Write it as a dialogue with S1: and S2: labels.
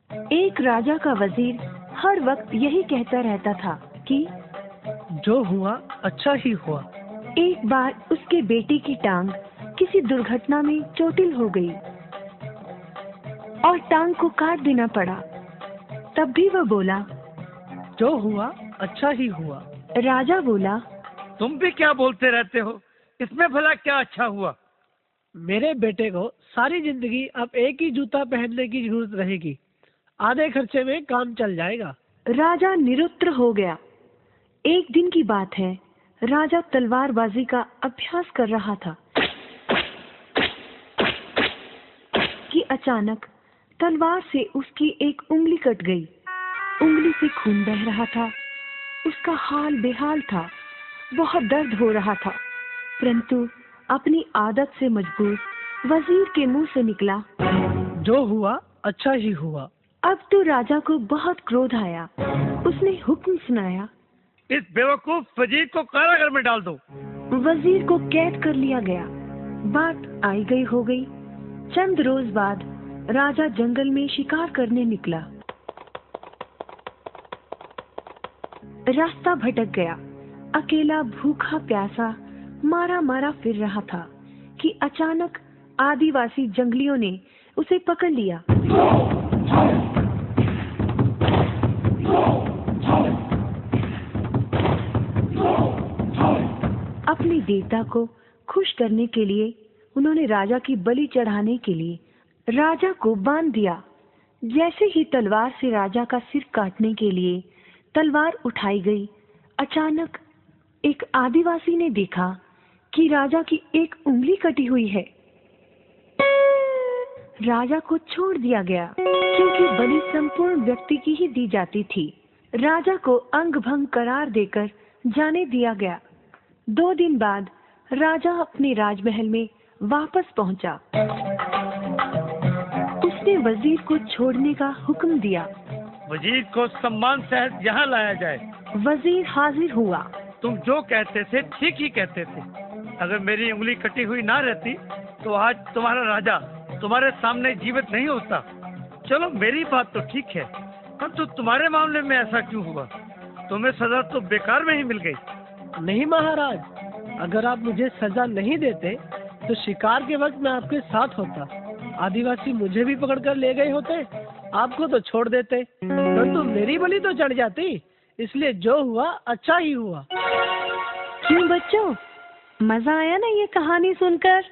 S1: एक राजा का वजीर हर वक्त यही कहता रहता था कि
S2: जो हुआ अच्छा ही हुआ।
S1: एक बार उसके बेटे की टांग किसी दुर्घटना में चोटिल हो गई और टांग को काट देना पड़ा। तब भी वह बोला,
S2: जो हुआ अच्छा ही हुआ।
S1: राजा बोला,
S3: तुम भी क्या बोलते रहते हो, इसमें भला क्या अच्छा हुआ?
S2: मेरे बेटे को सारी जिंदगी अब एक ही जूता पहनने की जरूरत रहेगी, आधे खर्चे में काम चल जाएगा।
S1: राजा निरुत्तर हो गया। एक दिन की बात है, राजा तलवारबाजी का अभ्यास कर रहा था कि अचानक तलवार से उसकी एक उंगली कट गई। उंगली से खून बह रहा था। उसका हाल बेहाल था। बहुत दर्द हो रहा था, परंतु अपनी आदत से मजबूर वजीर के मुंह से निकला,
S2: जो हुआ अच्छा ही हुआ।
S1: अब तो राजा को बहुत क्रोध आया। उसने हुक्म सुनाया,
S3: इस बेवकूफ वजीर को कारागार में डाल दो।
S1: वजीर को कैद कर लिया गया। बात आई गई हो गई। चंद रोज बाद राजा जंगल में शिकार करने निकला। रास्ता भटक गया। अकेला भूखा प्यासा मारा मारा फिर रहा था कि अचानक आदिवासी जंगलियों ने उसे पकड़ लिया। अपने देवता को खुश करने के लिए उन्होंने राजा की बलि चढ़ाने के लिए राजा को बांध दिया। जैसे ही तलवार से राजा का सिर काटने के लिए तलवार उठाई गई, अचानक एक आदिवासी ने देखा कि राजा की एक उंगली कटी हुई है। राजा को छोड़ दिया गया क्योंकि बलि संपूर्ण व्यक्ति की ही दी जाती थी। राजा को अंग भंग करार देकर जाने दिया गया। 2 दिन बाद राजा अपने राजमहल में वापस पहुंचा। उसने वजीर को छोड़ने का हुक्म दिया।
S3: वजीर को सम्मान सहित यहाँ लाया जाए।
S1: वजीर हाजिर हुआ।
S3: तुम जो कहते थे ठीक ही कहते थे। अगर मेरी उंगली कटी हुई ना रहती तो आज तुम्हारा राजा तुम्हारे सामने जीवित नहीं होता। चलो मेरी बात तो ठीक है, परंतु तुम्हारे मामले में ऐसा क्यों हुआ? तुम्हें सजा तो बेकार में ही मिल गई।
S2: नहीं महाराज, अगर आप मुझे सजा नहीं देते तो शिकार के वक्त मैं आपके साथ होता। आदिवासी मुझे भी पकड़कर ले गए होते, आपको तो छोड़ देते, परंतु मेरी बलि तो चढ़ जाती। इसलिए जो हुआ अच्छा ही हुआ।
S1: क्यों बच्चों, मजा आया ना ये कहानी सुनकर?